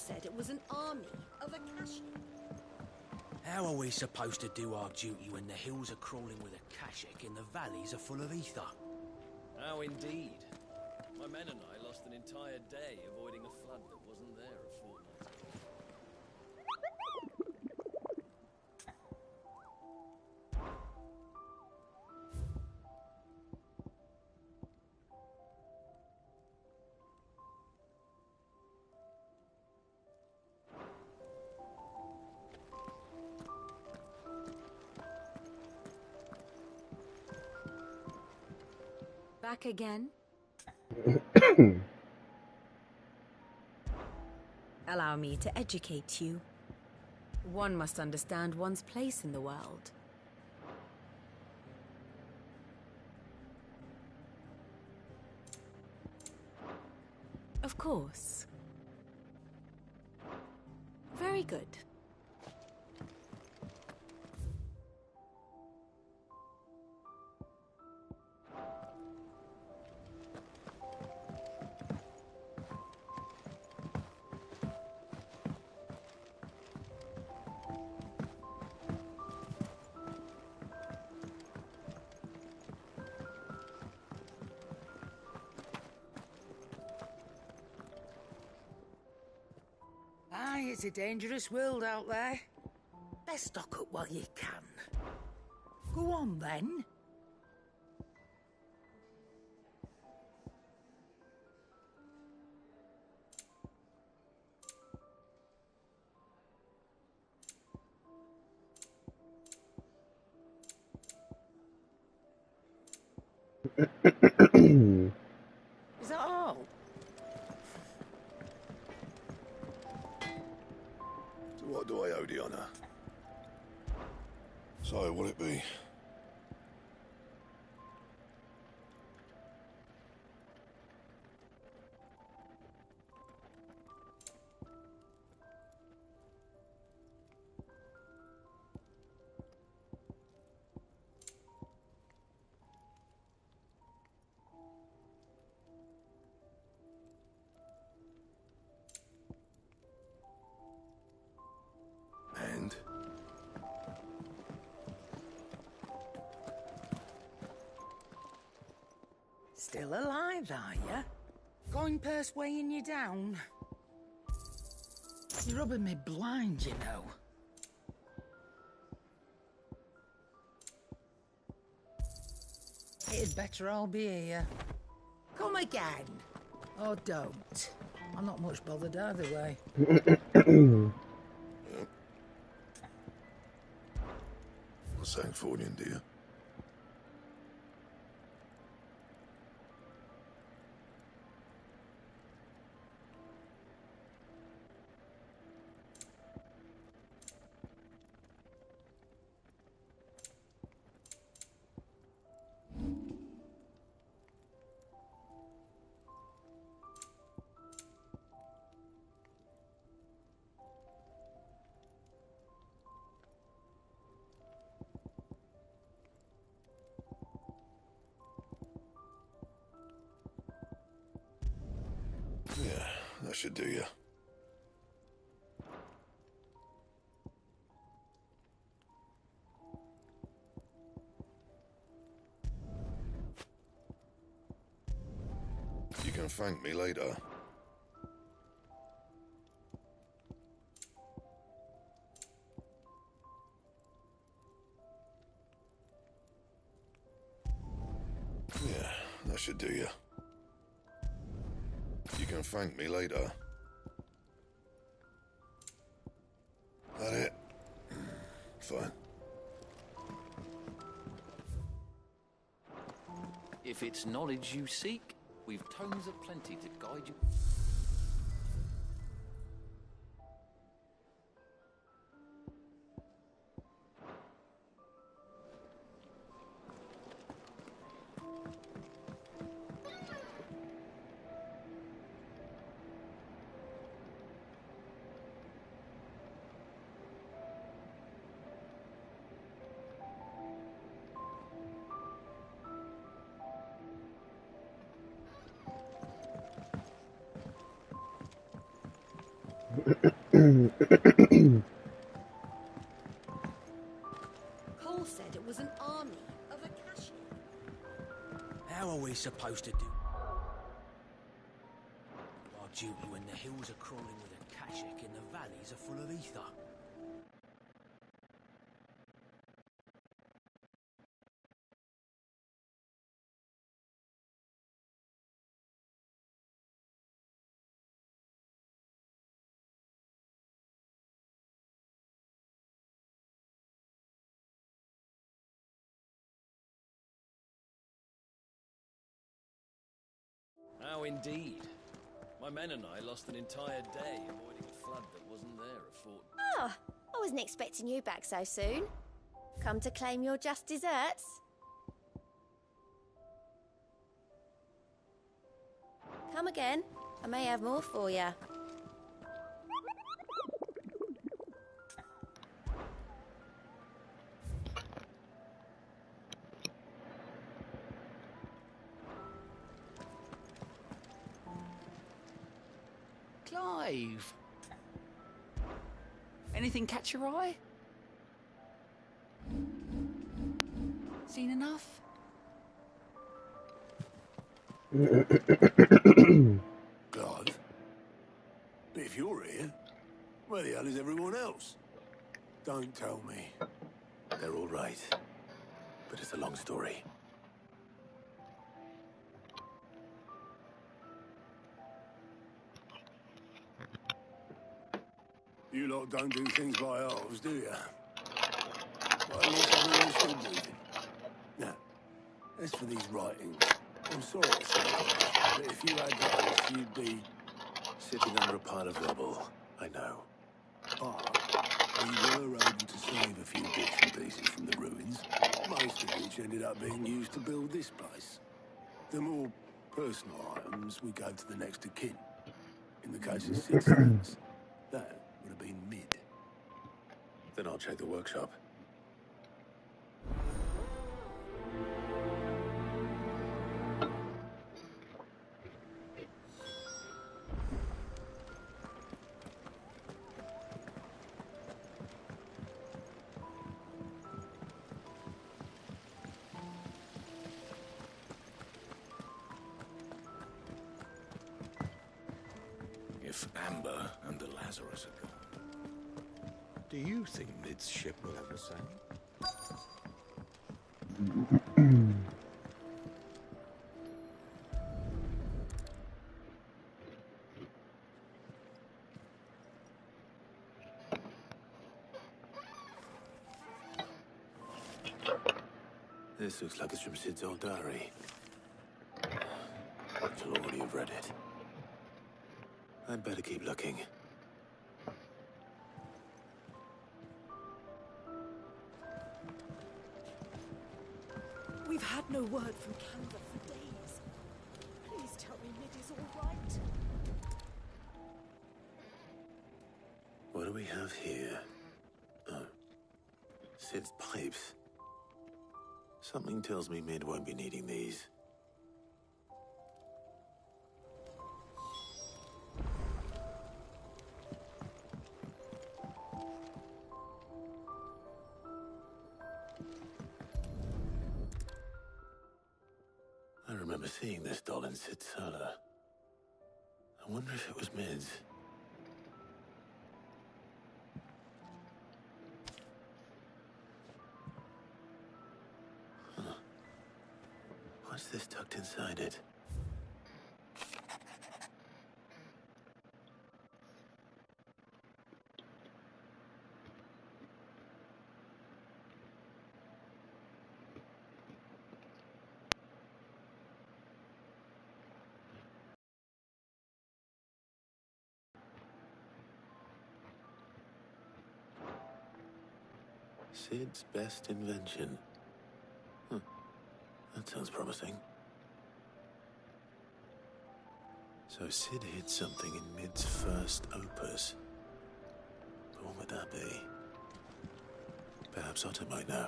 said it was an army of Akashi. How are we supposed to do our duty when the hills are crawling with Akashic and the valleys are full of ether? How indeed. My men and I lost an entire day avoiding a flood that wasn't there a fortnight ago. Back again? Allow me to educate you. One must understand one's place in the world. Of course. Very good. Aye, it's a dangerous world out there. Best stock up while you can. Go on, then. Is that all? So what do I owe the honour? So, will it be? And? Still alive, are you? Going purse weighing you down? You're rubbing me blind, you know. It'd better all be here. Come again. Or don't. I'm not much bothered either way. Not Sancfordian, do you? Yeah, that should do you. You can thank me later. Yeah, that should do you. You can thank me later. That it? Fine. If it's knowledge you seek, we've tomes aplenty to guide you. Cole said it was an army of Akashi. How are we supposed to do our duty when the hills are crawling with Akashic and the valleys are full of ether? How indeed. My men and I lost an entire day avoiding a flood that wasn't there a fortnight. Ah, I wasn't expecting you back so soon. Come to claim your just desserts? Come again. I may have more for you. Clive! Anything catch your eye? Seen enough? Clive? But if you're here, where the hell is everyone else? Don't tell me. They're all right. But it's a long story. You lot don't do things by halves, do you? Well, at least everyone's still breathing. Now, as for these writings, I'm sorry to say, but if you had those, you'd be sitting under a pile of rubble. I know. But we were able to save a few bits and pieces from the ruins, most of which ended up being used to build this place. The more personal items we gave to the next of kin. In the case of Sid's things, that would have been mid. Then I'll check the workshop. If Amber and the Lazarus are gone, do you think Mid's ship will ever sail? This looks like it's from Sid's old diary. She'll already have read it. I'd better keep looking. We've had no word from Canada for days. Please tell me Mid is all right. What do we have here? Oh. Sid's pipes. Something tells me Mid won't be needing these. I remember seeing this doll in Sid's cellar. I wonder if it was Mid's. Huh. What's this tucked inside it? Sid's best invention. Huh. That sounds promising. So Sid hid something in Mid's first opus. But what would that be? Perhaps Otter might know.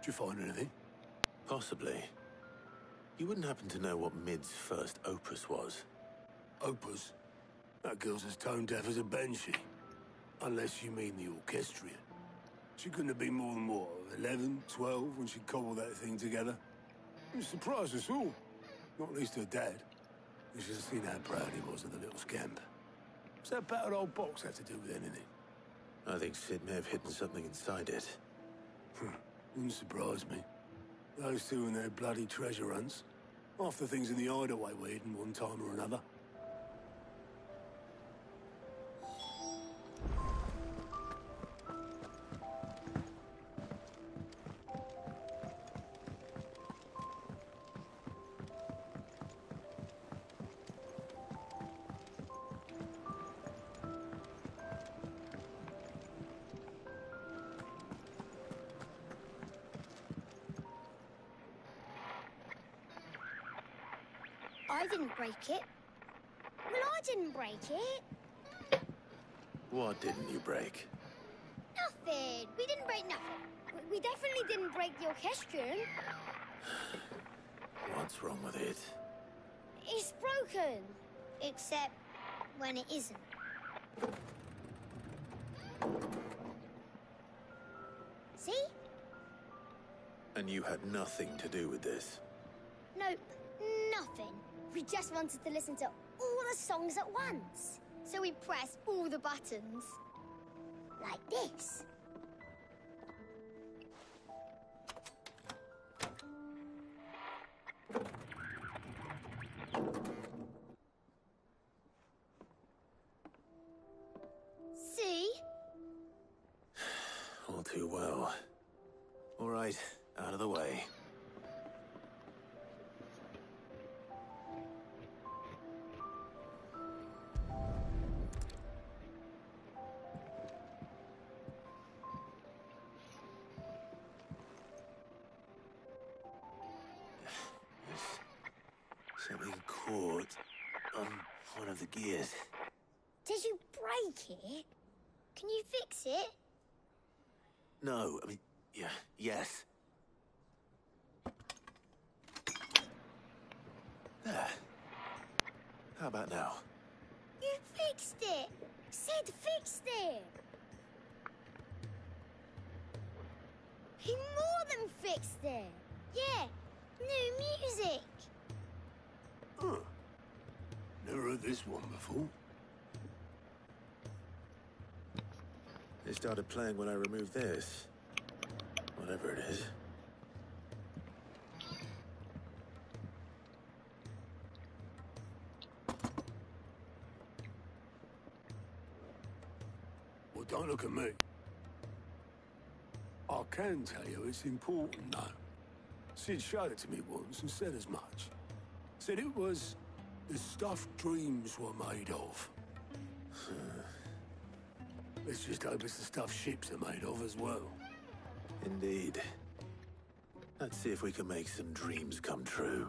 Did you find anything? Possibly. You wouldn't happen to know what Mid's first opus was? Opus? That girl's as tone deaf as a banshee. Unless you mean the orchestrion. She couldn't have been more than, what, 11, 12 when she cobbled that thing together? It surprised us all. Not least her dad. You should have seen how proud he was of the little scamp. What's that battered old box have to do with anything? I think Sid may have hidden something inside it. Wouldn't surprise me. Those two and their bloody treasure hunts. Half the things in the hideaway were hidden one time or another. I didn't break it. Well, I didn't break it. What didn't you break? Nothing. We didn't break nothing. We definitely didn't break the orchestrion. What's wrong with it? It's broken. Except when it isn't. See? And you had nothing to do with this? Nope. Nothing. We just wanted to listen to all the songs at once. So we pressed all the buttons. Like this. See? All too well. All right, out of the way. Something caught on one of the gears. Did you break it? Can you fix it? No, I mean, yeah, yes. There. How about now? You fixed it! Sid fixed it! He more than fixed it! Yeah, new music! Huh. Never heard this one before. They started playing when I removed this. Whatever it is. Well, don't look at me. I can tell you it's important, though. Sid showed it to me once and said as much. Said it was the stuff dreams were made of. Let's just hope it's the stuff ships are made of as well. Indeed. Let's see if we can make some dreams come true.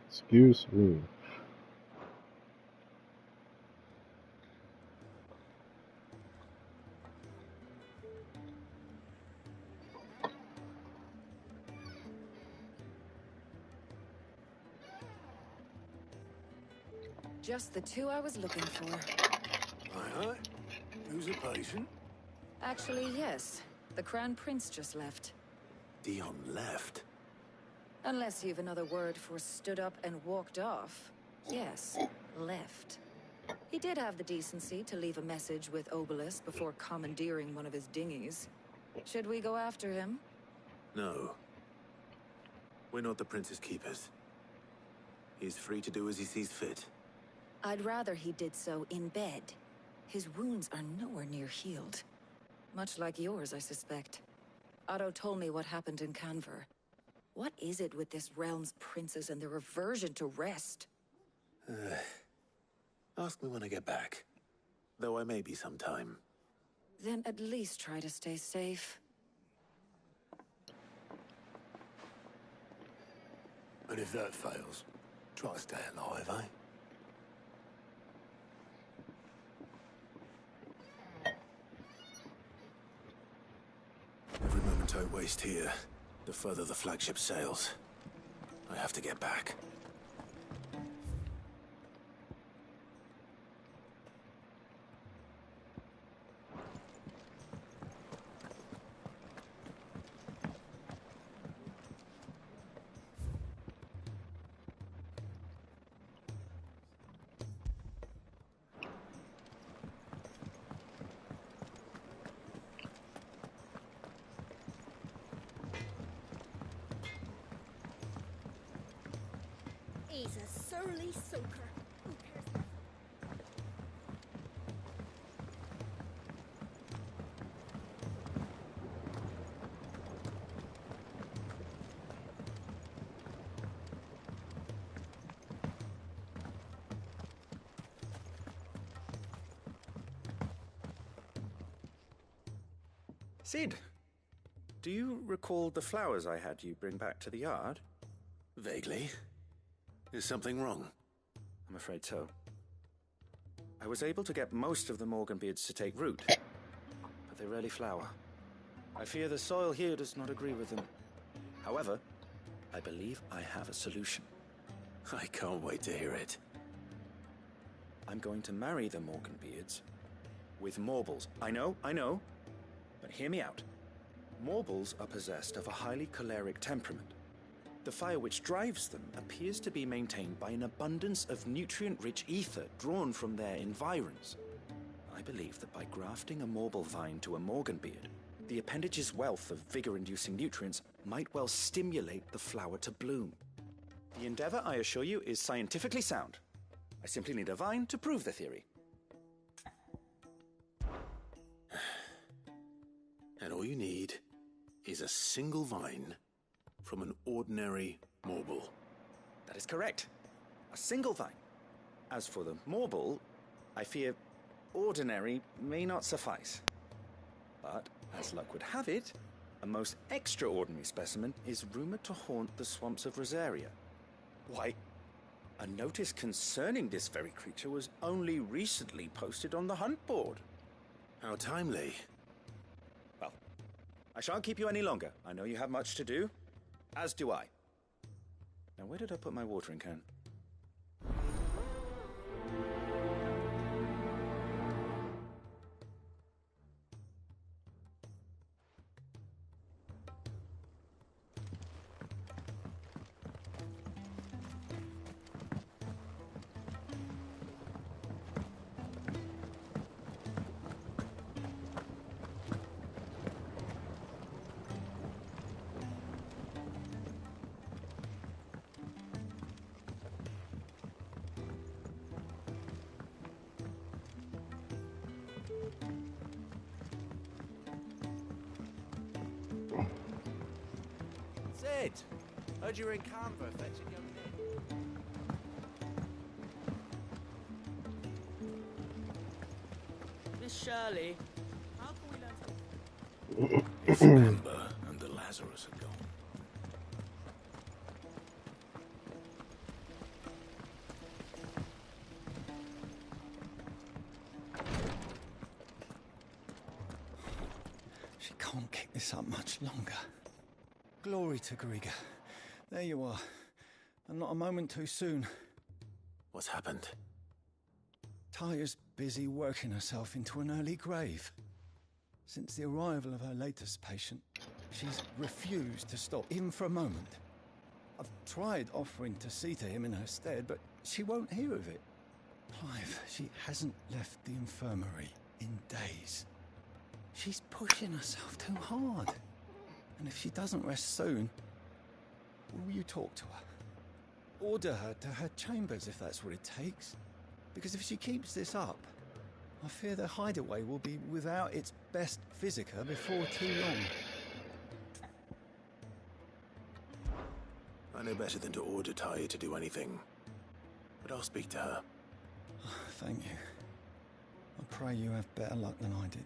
Excuse me. Just the two I was looking for. Aye. Who's a patient? Actually, yes. The Crown Prince just left. Dion left? Unless you've another word for stood up and walked off. Yes, left. He did have the decency to leave a message with Obelisk before commandeering one of his dinghies. Should we go after him? No. We're not the Prince's keepers. He's free to do as he sees fit. I'd rather he did so in bed. His wounds are nowhere near healed. Much like yours, I suspect. Otto told me what happened in Canver. What is it with this realm's princes and their aversion to rest? Ask me when I get back. Though I may be sometime. Then at least try to stay safe. And if that fails, try to stay alive, eh? Every moment I waste here, the further the flagship sails. I have to get back. He's a surly soaker. Who cares? Sid, do you recall the flowers I had you bring back to the yard? Vaguely. Is something wrong? I'm afraid so. I was able to get most of the Morganbeards to take root, but they rarely flower. I fear the soil here does not agree with them. However, I believe I have a solution. I can't wait to hear it. I'm going to marry the Morganbeards with Morbles. I know, but hear me out. Morbles are possessed of a highly choleric temperament. The fire which drives them appears to be maintained by an abundance of nutrient-rich ether drawn from their environs. I believe that by grafting a Morble vine to a Morganbeard, the appendage's wealth of vigor-inducing nutrients might well stimulate the flower to bloom. The endeavor, I assure you, is scientifically sound. I simply need a vine to prove the theory. And all you need is a single vine from an ordinary Morble. That is correct. A single vine. As for the Morble, I fear ordinary may not suffice. But, as luck would have it, a most extraordinary specimen is rumored to haunt the swamps of Rosaria. Why, a notice concerning this very creature was only recently posted on the hunt board. How timely. Well, I shan't keep you any longer. I know you have much to do. As do I. Now, where did I put my watering can? Sid, heard you were in Canva fetching young Nick. Miss Shirley, how can we learn something? If Amber and the Lazarus are gone. She can't keep this up much longer. Glory to Griga. There you are. And not a moment too soon. What's happened? Taya's busy working herself into an early grave. Since the arrival of her latest patient, she's refused to stop, even for a moment. I've tried offering to see to him in her stead, but she won't hear of it. Clive, she hasn't left the infirmary in days. She's pushing herself too hard. And if she doesn't rest soon, will you talk to her? Order her to her chambers if that's what it takes. Because if she keeps this up, I fear the hideaway will be without its best physica before too long. I know better than to order Taya to do anything. But I'll speak to her. Thank you. I pray you have better luck than I did.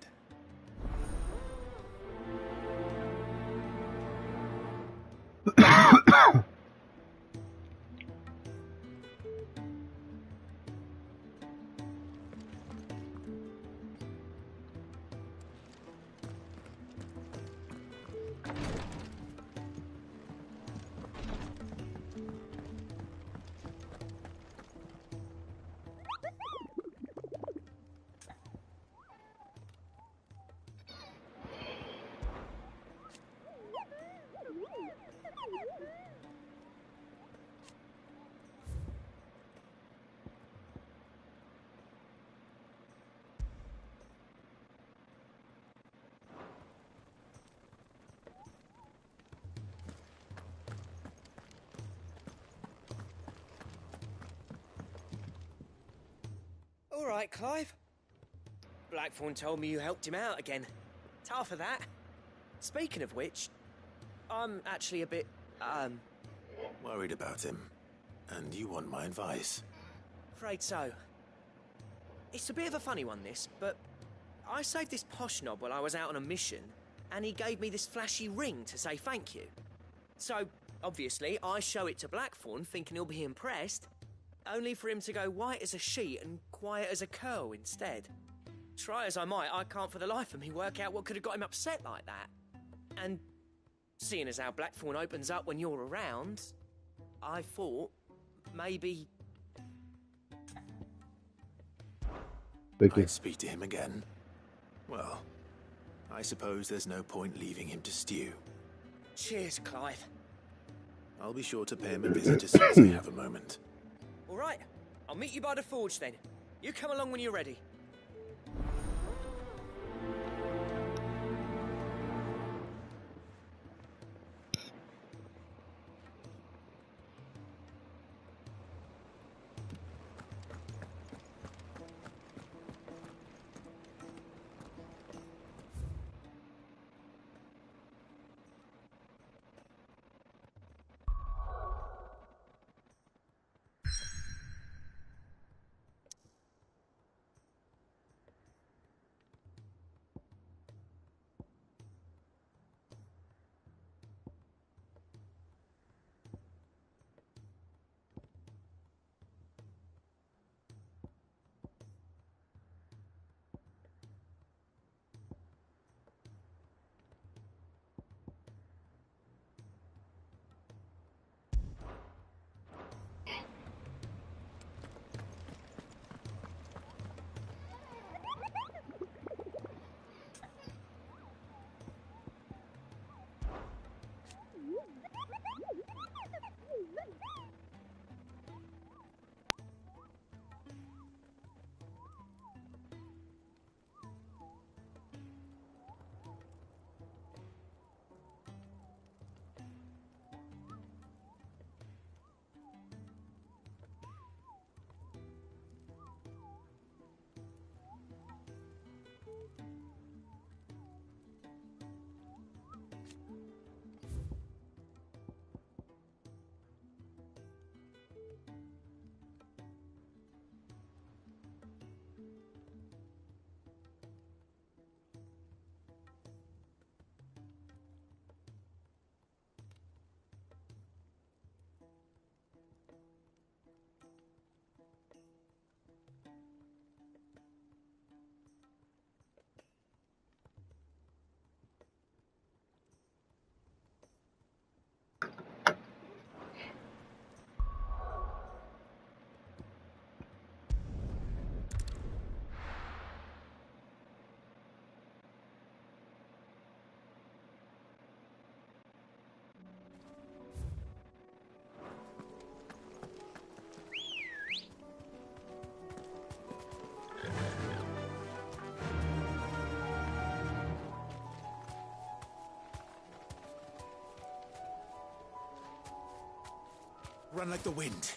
all right, Clive? Blackthorn told me you helped him out again. Tough of that. Speaking of which, I'm actually a bit, Worried about him. And you want my advice? afraid so. It's a bit of a funny one, this, but I saved this posh knob while I was out on a mission, and he gave me this flashy ring to say thank you. So, obviously, I show it to Blackthorn, thinking he'll be impressed, only for him to go white as a sheet and quiet as a curl instead. Try as I might, I can't for the life of me work out what could have got him upset like that. And seeing as how Blackthorn opens up when you're around, I thought maybe... I'd speak to him again. Well, I suppose there's no point leaving him to stew. Cheers, Clive. I'll be sure to pay him a visit as soon as I have a moment. All right, I'll meet you by the forge then. You come along when you're ready. Run like the wind.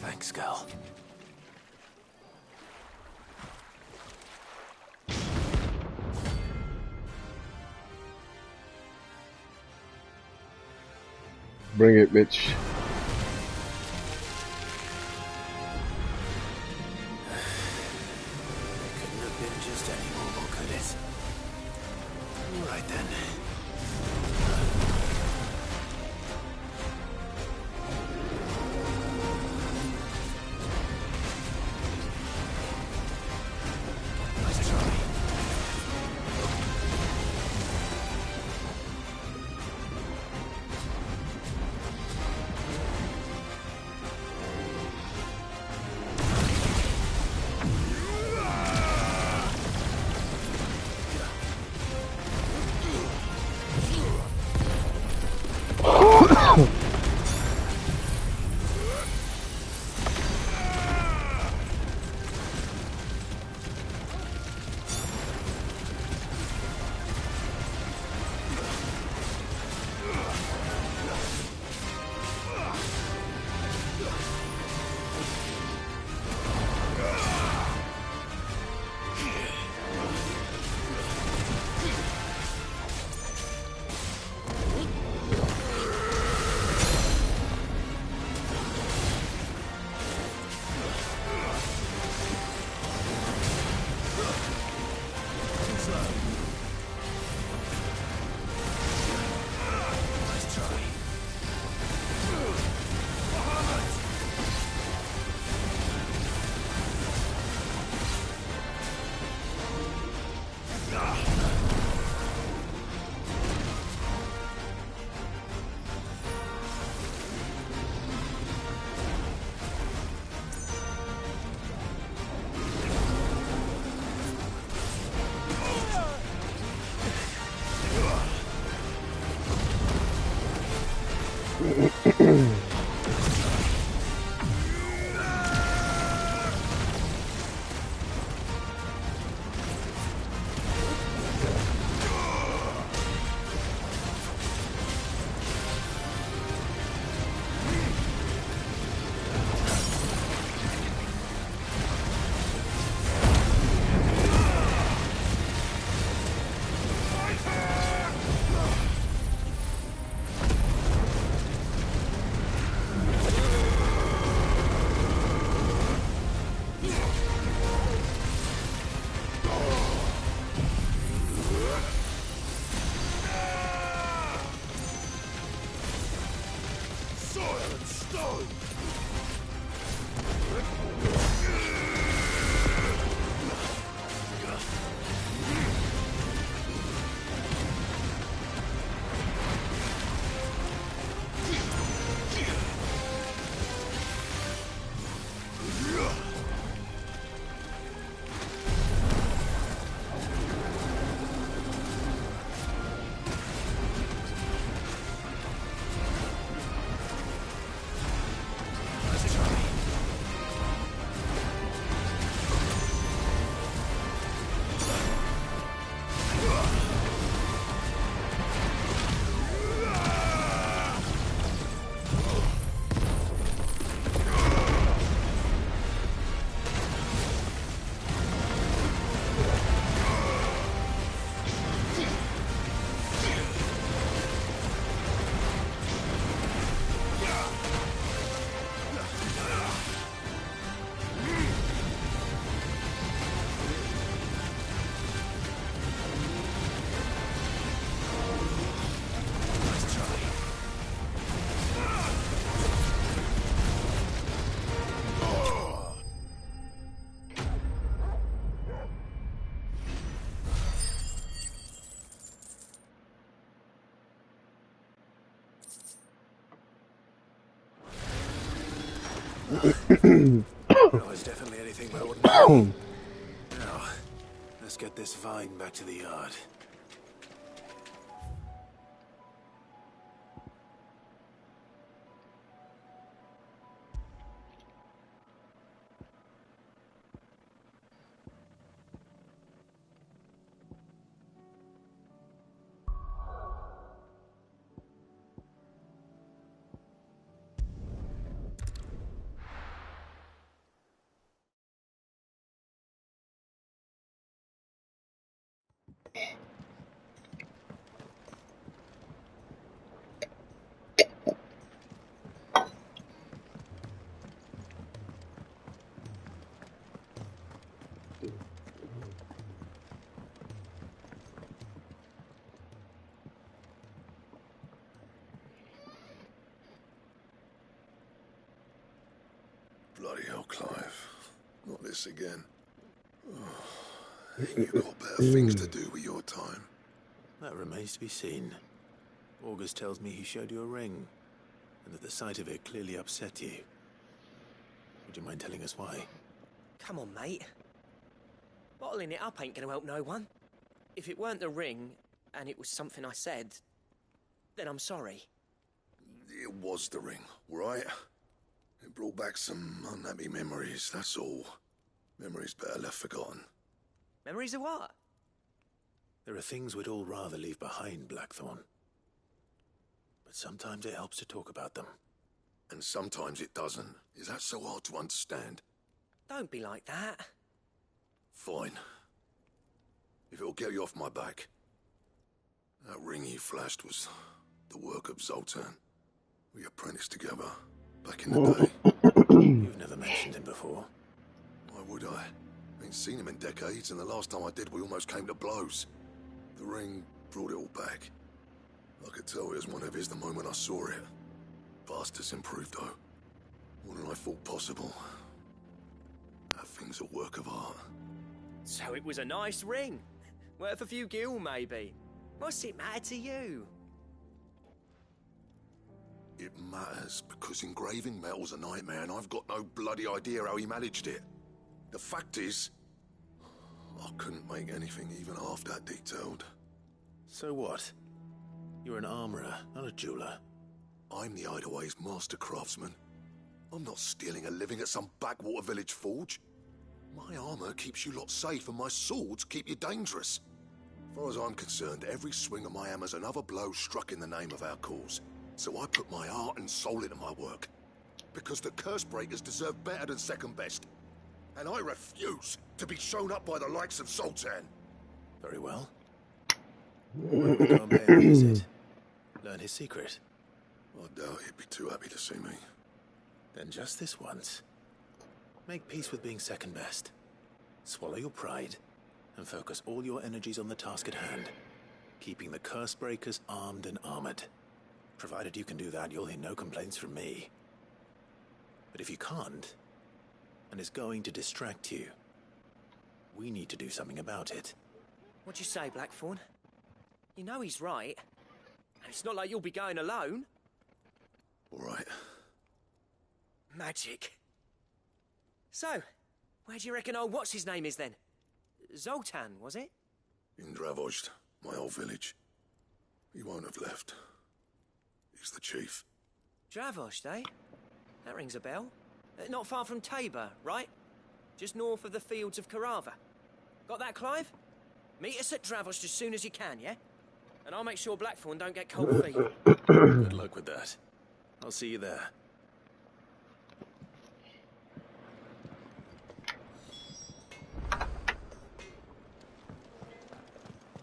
Thanks, girl. Bring it, bitch. Couldn't have been just any normal, could it? All right then. Nice try. Well, it's definitely anything but ordinary. Now, let's get this vine back to the yard. Bloody hell, Clive. Not this again. Ain't you got better things to do with your time? That remains to be seen. August tells me he showed you a ring, and that the sight of it clearly upset you. Would you mind telling us why? Come on, mate. Bottling it up ain't gonna help no one. If it weren't the ring, and it was something I said, then I'm sorry. It was the ring, right? It brought back some unhappy memories, that's all. Memories better left forgotten. Memories of what? There are things we'd all rather leave behind, Blackthorn. But sometimes it helps to talk about them. And sometimes it doesn't. Is that so hard to understand? Don't be like that. Fine. If it'll get you off my back. That ring you flashed was the work of Zoltan. We apprenticed together, back in the day. You've never mentioned him before. Why would I? Ain't seen him in decades, and the last time I did, we almost came to blows. The ring brought it all back. I could tell it was one of his the moment I saw it. Bastard's improved, though. More than I thought possible. That thing's a work of art. So it was a nice ring. Worth a few gil, maybe. What's it matter to you? It matters because engraving metal's a nightmare, and I've got no bloody idea how he managed it. The fact is, I couldn't make anything even half that detailed. So what? You're an armorer, not a jeweler. I'm the Hideaway's master craftsman. I'm not stealing a living at some backwater village forge. My armor keeps you lot safe, and my swords keep you dangerous. As far as I'm concerned, every swing of my hammer's another blow struck in the name of our cause. So I put my heart and soul into my work. Because the curse breakers deserve better than second best. And I refuse to be shown up by the likes of Zoltan. Very well. Why don't we go and pay him a visit? Learn his secret. I doubt he'd be too happy to see me. Then just this once. Make peace with being second best. Swallow your pride, and focus all your energies on the task at hand. Keeping the curse breakers armed and armored. Provided you can do that, you'll hear no complaints from me. But if you can't, and it's going to distract you, we need to do something about it. What'd you say, Blackthorn? You know he's right. And it's not like you'll be going alone. All right. Magic. So, where do you reckon old what's-his-name is then? Zoltan, was it? In Dravozd, my old village. He won't have left. He's the chief. Dravozd, eh? That rings a bell. Not far from Tabor, right? Just north of the fields of Carava. Got that, Clive? Meet us at Dravozd as soon as you can, yeah? And I'll make sure Blackthorn don't get cold feet. Good luck with that. I'll see you there.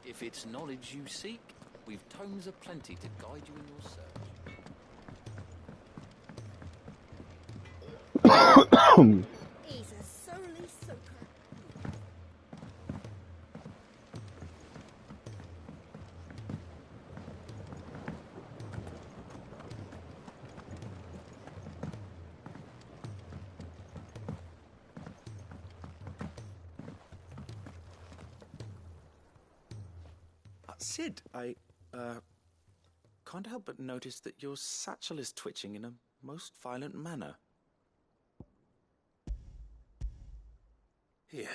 If it's knowledge you seek, we've tomes aplenty to guide you in your search. He's a surly soaker. Sid, I can't help but notice that your satchel is twitching in a most violent manner. Here.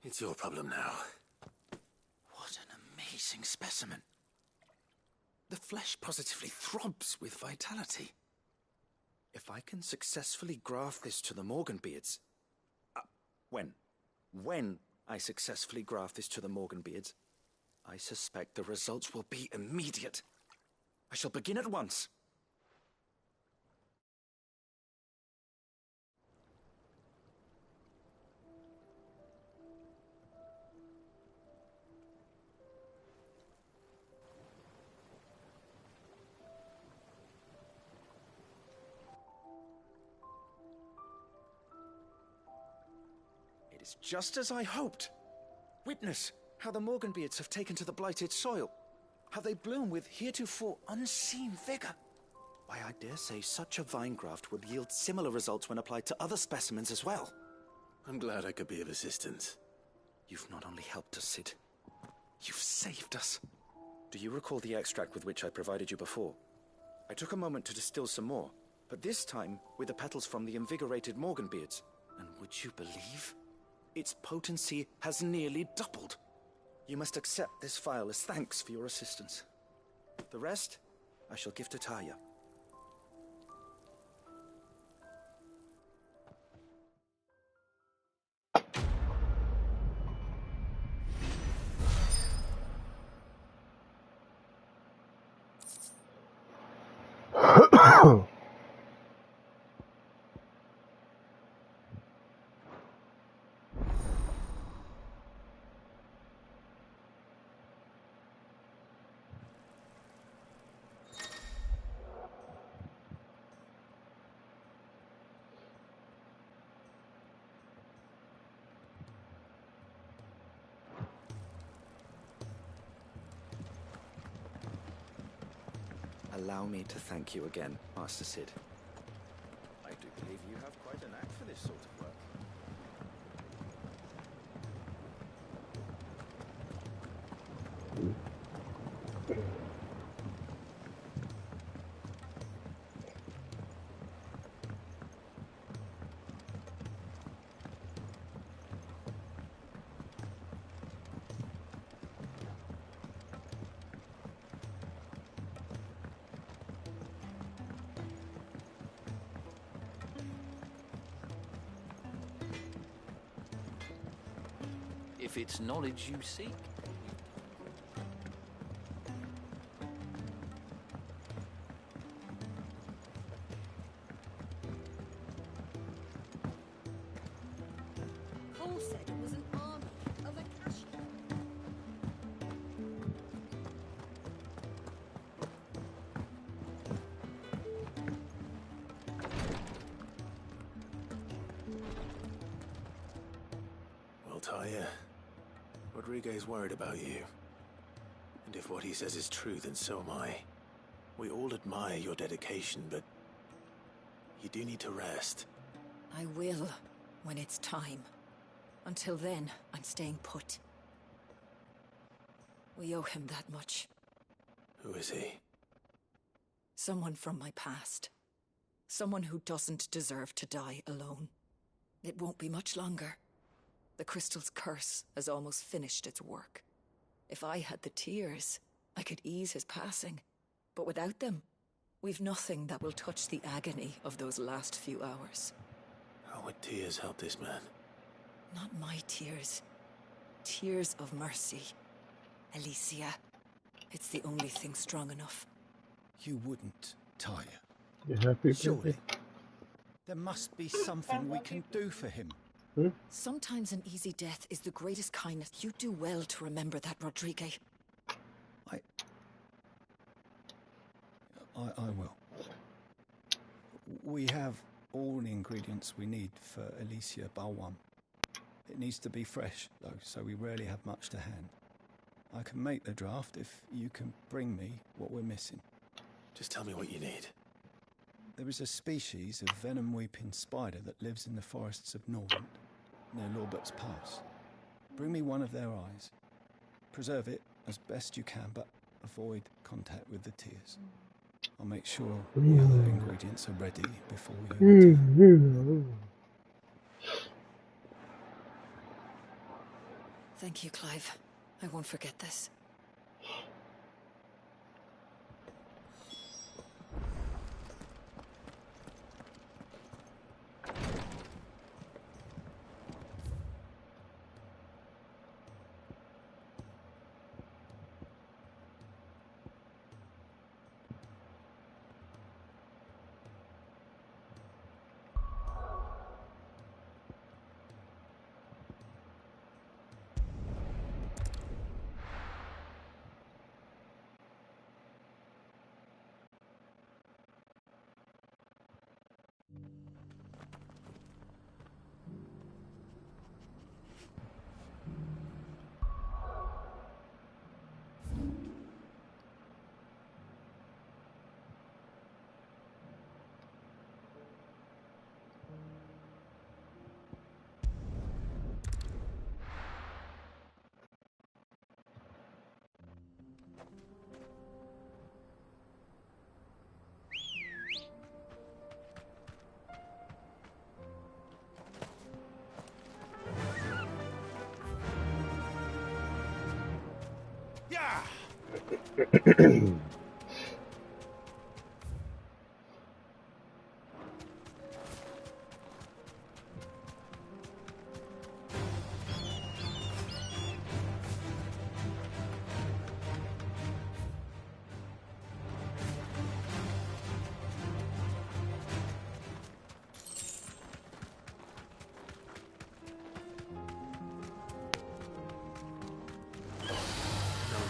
It's your problem now. What an amazing specimen. The flesh positively throbs with vitality. If I can successfully graft this to the Morganbeards... When I successfully graft this to the Morganbeards, I suspect the results will be immediate. I shall begin at once. It is just as I hoped. Witness how the Morganbeards have taken to the blighted soil. How they bloom with heretofore unseen vigor. Why, I dare say such a vine graft would yield similar results when applied to other specimens as well. I'm glad I could be of assistance. You've not only helped us, Sid, you've saved us. Do you recall the extract with which I provided you before? I took a moment to distill some more, but this time with the petals from the invigorated Morganbeards. And would you believe? Its potency has nearly doubled. You must accept this vial as thanks for your assistance. The rest, I shall give to Taya. Allow me to thank you again, Master Sid. I do believe you have quite a knack for this sort of work. If it's knowledge you seek. Cole said it was an army of Acacia. Well, Taya, Rodriguez worried about you. And if what he says is true, then so am I. We all admire your dedication, but you do need to rest. I will, when it's time. Until then, I'm staying put. We owe him that much. Who is he? Someone from my past. Someone who doesn't deserve to die alone. It won't be much longer. The crystal's curse has almost finished its work. If I had the tears, I could ease his passing. But without them, we've nothing that will touch the agony of those last few hours. How would tears help this man? Not my tears. Tears of mercy. Alicia. It's the only thing strong enough. You wouldn't, Taya. You happy, Surely. baby? There must be something we can do for him. Sometimes an easy death is the greatest kindness. You do well to remember that, Rodriguez. I will. We have all the ingredients we need for Alicia Balwam. It needs to be fresh, though, so we rarely have much to hand. I can make the draft if you can bring me what we're missing. Just tell me what you need. There is a species of venom-weeping spider that lives in the forests of Norwent, near Lorbert's Pass. Bring me one of their eyes. Preserve it as best you can, but avoid contact with the tears. I'll make sure all the ingredients are ready before we return. Thank you, Clive. I won't forget this.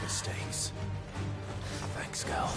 Mistakes. Thanks, girl.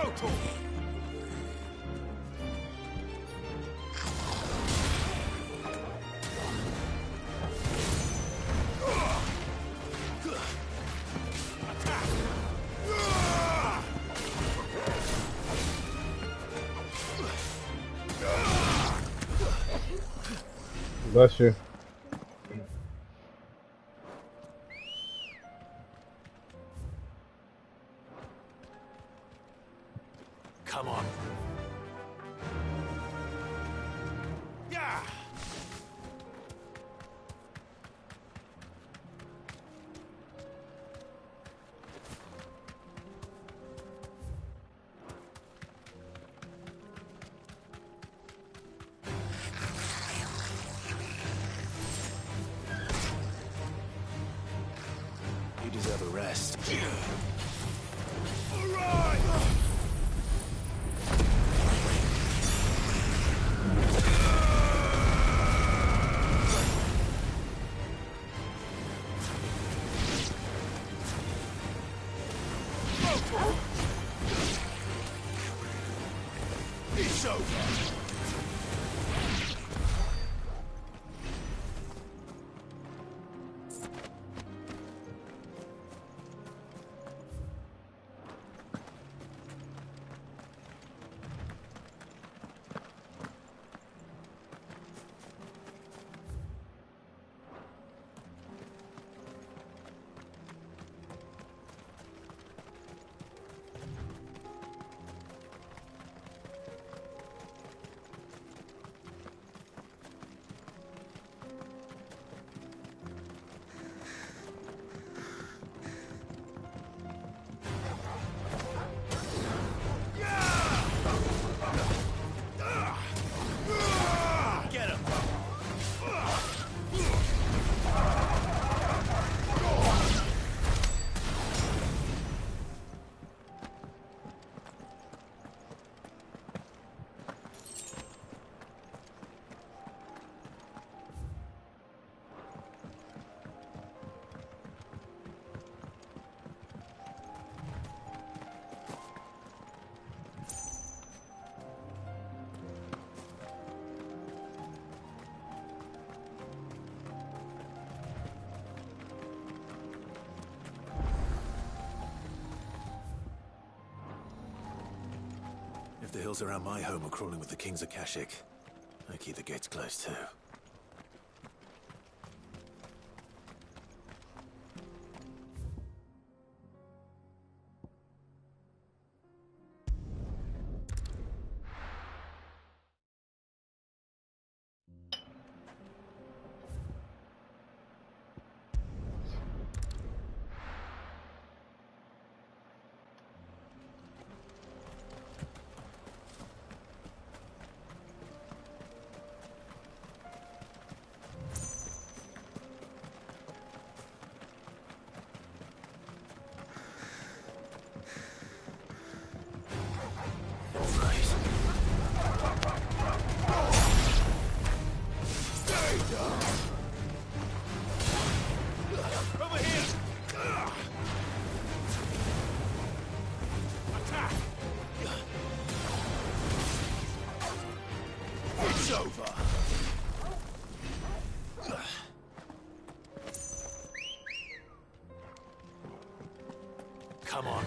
Brutal! Bless you. Come on. Yeah! You deserve a rest. All right! It's over. If the hills around my home are crawling with the King's Akashic, I keep the gates closed too. Come on.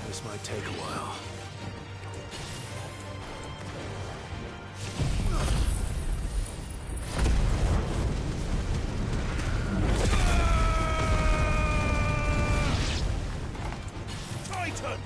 This might take a while. Titan!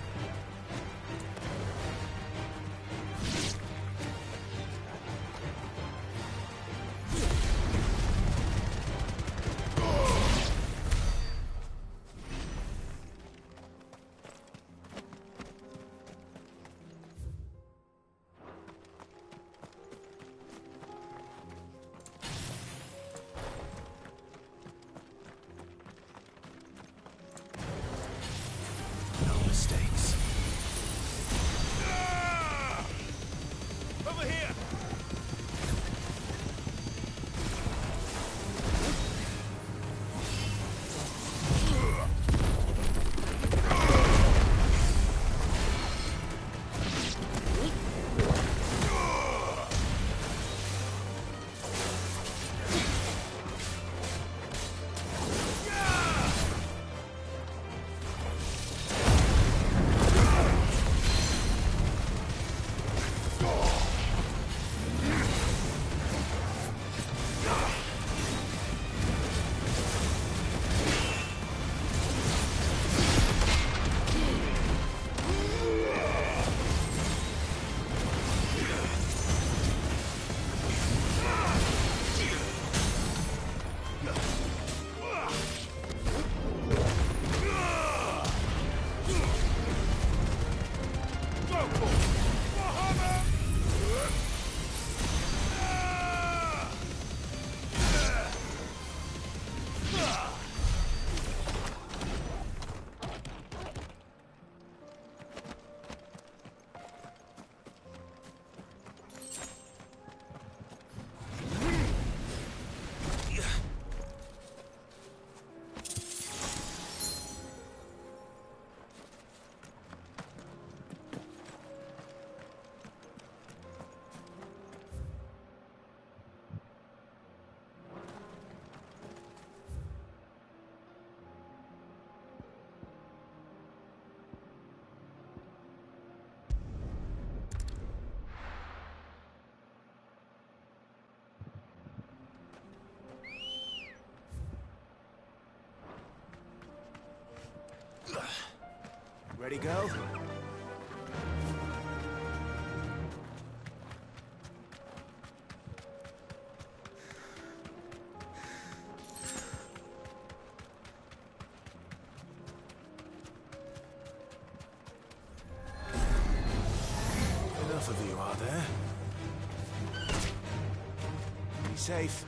Ready, girl? Enough of you, are there? Be safe.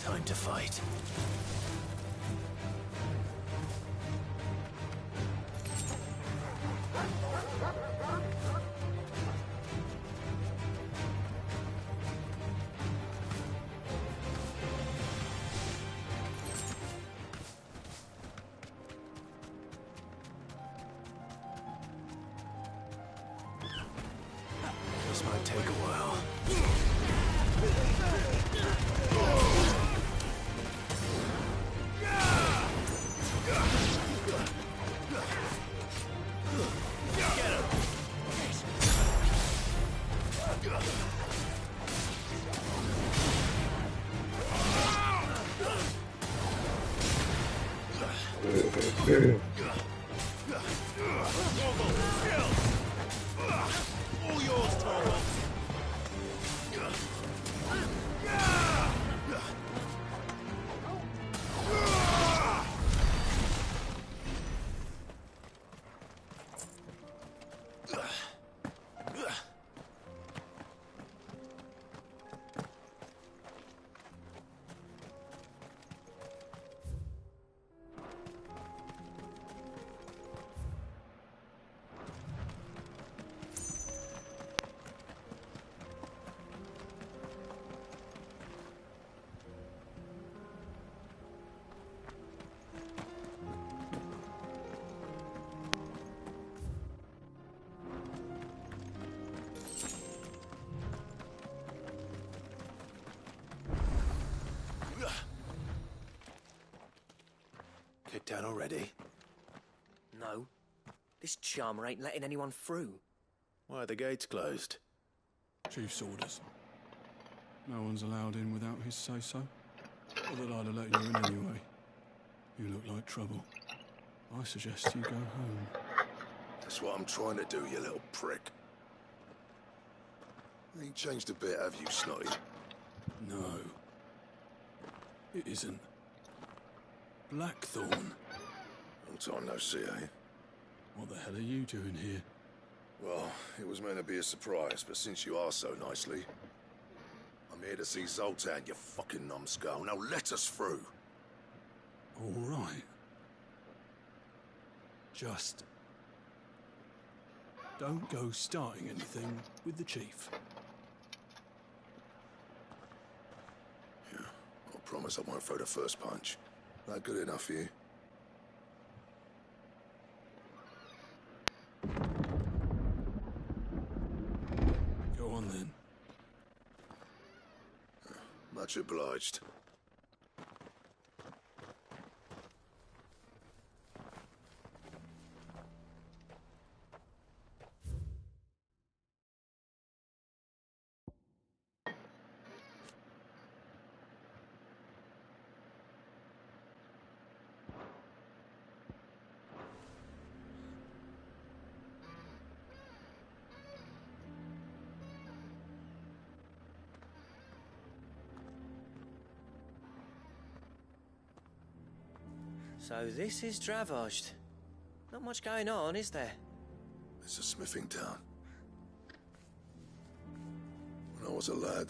Time to fight. This might take a while. All yours, Torvald. Kicked out already? No. This charmer ain't letting anyone through. Why are the gates closed? Chief's orders. No one's allowed in without his say-so. Or that I'd have let you in anyway. You look like trouble. I suggest you go home. That's what I'm trying to do, you little prick. Ain't changed a bit, have you, Snotty? No. It isn't. Blackthorn. Long time no see, eh? What the hell are you doing here? Well, it was meant to be a surprise, but since you asked so nicely, I'm here to see Zoltan, you fucking numbskull. Now let us through. All right. Just don't go starting anything with the chief. Yeah, I promise I won't throw the first punch. That good enough for you? Go on then. Much obliged. So this is Dravozd. Not much going on, is there? It's a smithing town. When I was a lad,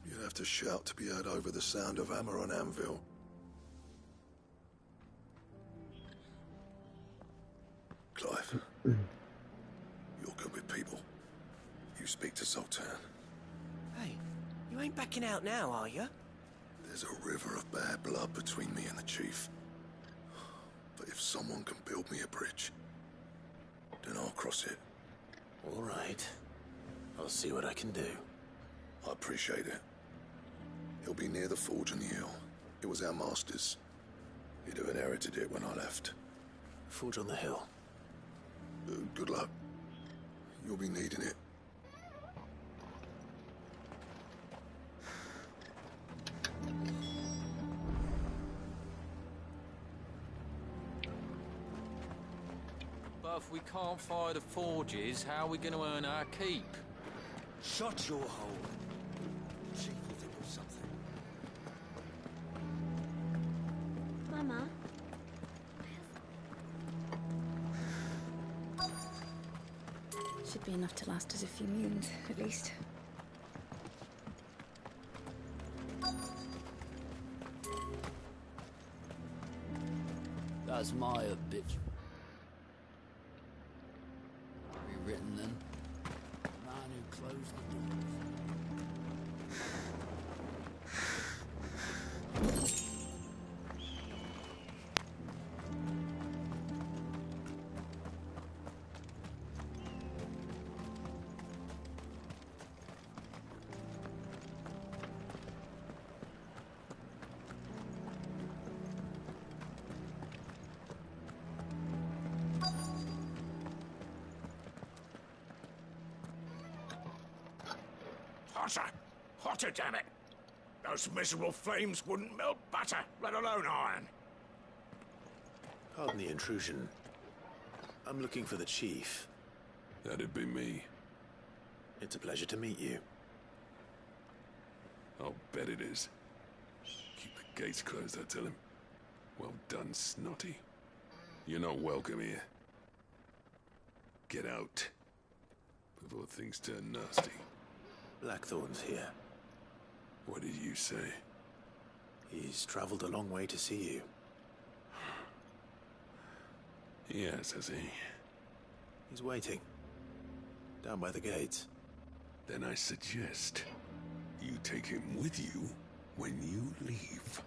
you'd have to shout to be heard over the sound of hammer on anvil. Clive, you're good with people. You speak to Sultan. Hey, you ain't backing out now, are you? There's a river of bad blood between me and the chief. But if someone can build me a bridge, then I'll cross it. All right. I'll see what I can do. I appreciate it. He'll be near the forge on the hill. It was our master's. He'd have inherited it when I left. Forge on the hill. Good luck. You'll be needing it. But if we can't fire the forges, how are we going to earn our keep? Shut your hole. Chief will think of something. Mama? Should be enough to last us a few moons, at least. That's my bitch. Rewritten then. Man who closed the doors. Hotter! Hotter, damn it! Those miserable flames wouldn't melt butter, let alone iron. Pardon the intrusion. I'm looking for the chief. That'd be me. It's a pleasure to meet you. I'll bet it is. Keep the gates closed, I tell him. Well done, Snotty. You're not welcome here. Get out. Before things turn nasty. Blackthorn's here. What did you say? He's traveled a long way to see you. Yes, has he? He's waiting. Down by the gates. Then I suggest you take him with you when you leave.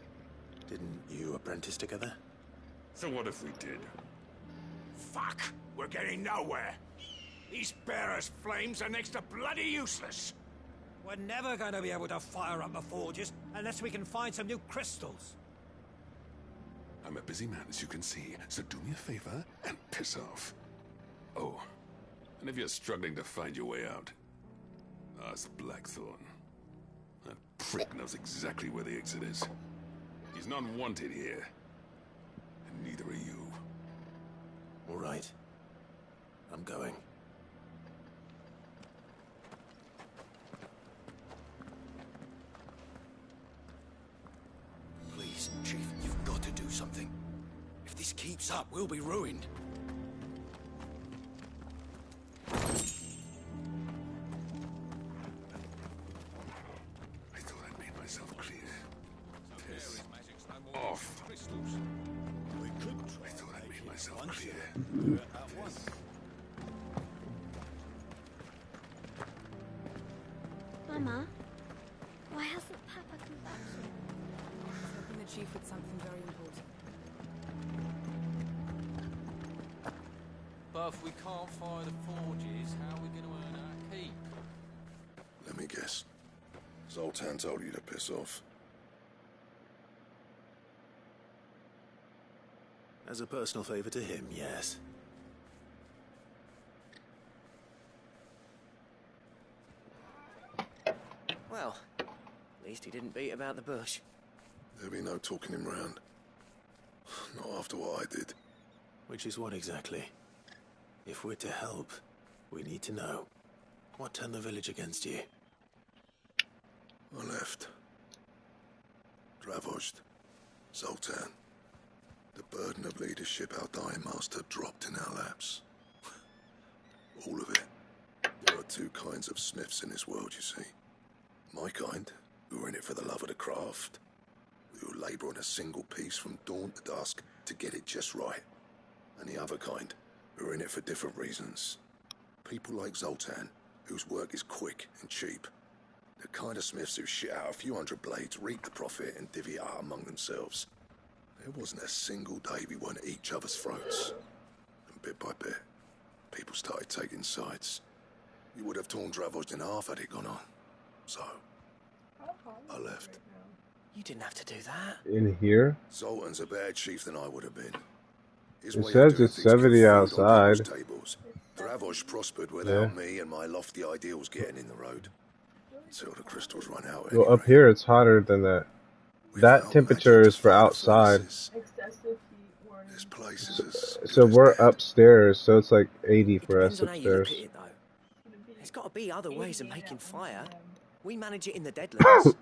Didn't you apprentice together? So what if we did? Fuck! We're getting nowhere. These bearers' flames are next to bloody useless. We're never going to be able to fire up the forges unless we can find some new crystals. I'm a busy man, as you can see, so do me a favor and piss off. Oh, and if you're struggling to find your way out, ask Blackthorn. That prick knows exactly where the exit is. He's not wanted here, and neither are you. All right. I'm going. Please, Chief, you've got to do something. If this keeps up, we'll be ruined. I thought I'd made myself clear. Piss off. I thought I'd made myself clear. Mama, why hasn't Papa come back yet? Helping the chief with something very important. But if we can't fire the forges, how are we going to earn our keep? Let me guess. Zoltan told you to piss off. As a personal favor to him, yes. Well, at least he didn't beat about the bush. There'll be no talking him round. Not after what I did. Which is what exactly? If we're to help, we need to know. What turned the village against you? I left. Dravozd. Zoltan. The burden of leadership our dying master dropped in our laps. All of it. There are two kinds of smiths in this world, you see. My kind, who are in it for the love of the craft, who labour on a single piece from dawn to dusk to get it just right. And the other kind, who are in it for different reasons. People like Zoltan, whose work is quick and cheap. The kind of smiths who shit out a few hundred blades, reap the profit, and divvy it out among themselves. There wasn't a single day we weren't at each other's throats. And bit by bit, people started taking sides. You would have torn Dravos in half had it gone on. So, I left. You didn't have to do that. In here? Zoltan's a better chief than I would have been. His It way of says doing it's things can 70 feed on outside. people's tables. Dravos prospered without Yeah. me and my lofty ideals getting in the road. Until the crystals run out. Well, up here it's hotter than that. That temperature is for outside. This place is as So we're upstairs, so it's like 80 for us Depends on how you look upstairs. at it, though. There's got to be other ways of making fire. We manage it in the Deadlands.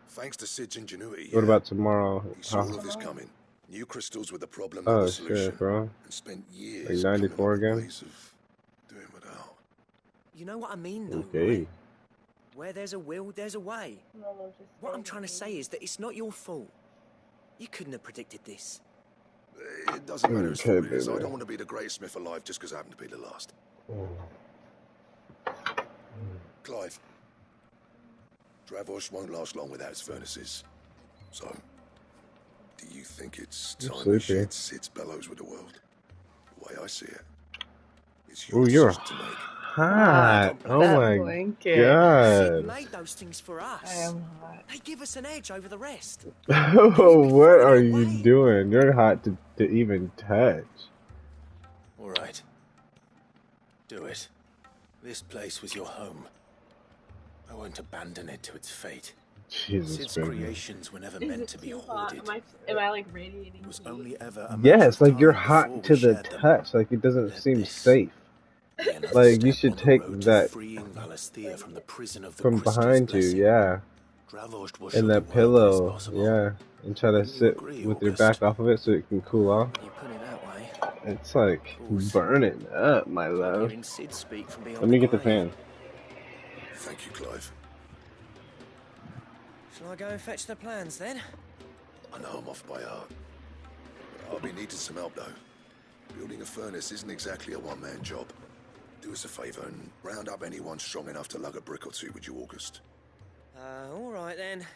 Thanks to Sid's ingenuity. What about tomorrow? He saw all of this coming. New crystals were the problem, Oh, not the solution. shit, bro. And spent years Like 94 coming up with again? ways of doing without. You know what I mean, though, Okay. right? Where there's a will, there's a way. What I'm trying to say is that it's not your fault. You couldn't have predicted this. It doesn't matter whose fault it is. I baby. don't want to be the greatest smith alive just because I happen to be the last. Clive. Dravos won't last long without its furnaces. So, do you think it's I'm time we sleepy. shared Sid's bellows with the world? The way I see it. It's Ooh, your you're decision to make. hot. Oh That my blanket. Sid god. made those things for us. I am hot. They give us an edge over the rest. What are you doing? You're hot to even touch. All right. Do it. This place was your home. I won't abandon it to its fate. Jesus, Sid's baby. creations were never Is meant it to be too hot? hoarded. Am I like radiating? It was only ever a Yes, like you're time hot before to we the shared them. touch. Like it doesn't seem safe. Be another Like you step should on the take road to that freeing Valisthea from the prison of the from Crystal's behind you, blessing. yeah. Dravos will show And the that world pillow, is possible. yeah. And try to sit agree, with your August? back off of it so it can cool off. You put it that way. It's like burning up, my love. Hearing Sid speak from beyond Let me get the grave. fan. Thank you, Clive. Shall I go and fetch the plans then? I know I'm off by heart. But I'll be needing some help, though. Building a furnace isn't exactly a one-man job. Do us a favour and round up anyone strong enough to lug a brick or two, would you, August? All right then.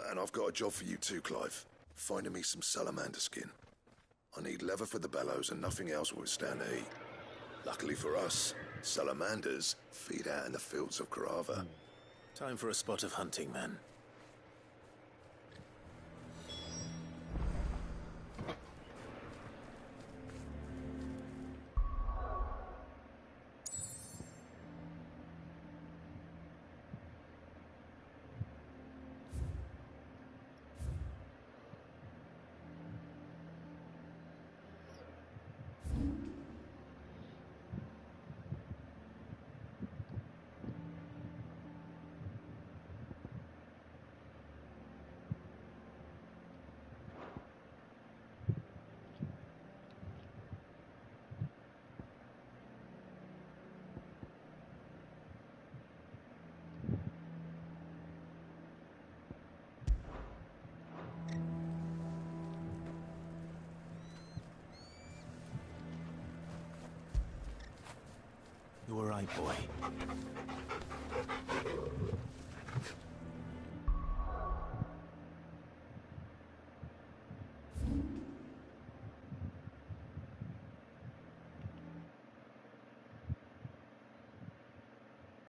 And I've got a job for you too, Clive. Finding me some salamander skin. I need leather for the bellows and nothing else will withstand the heat. Luckily for us, salamanders feed out in the fields of Carava. Time for a spot of hunting, then. You were right, boy.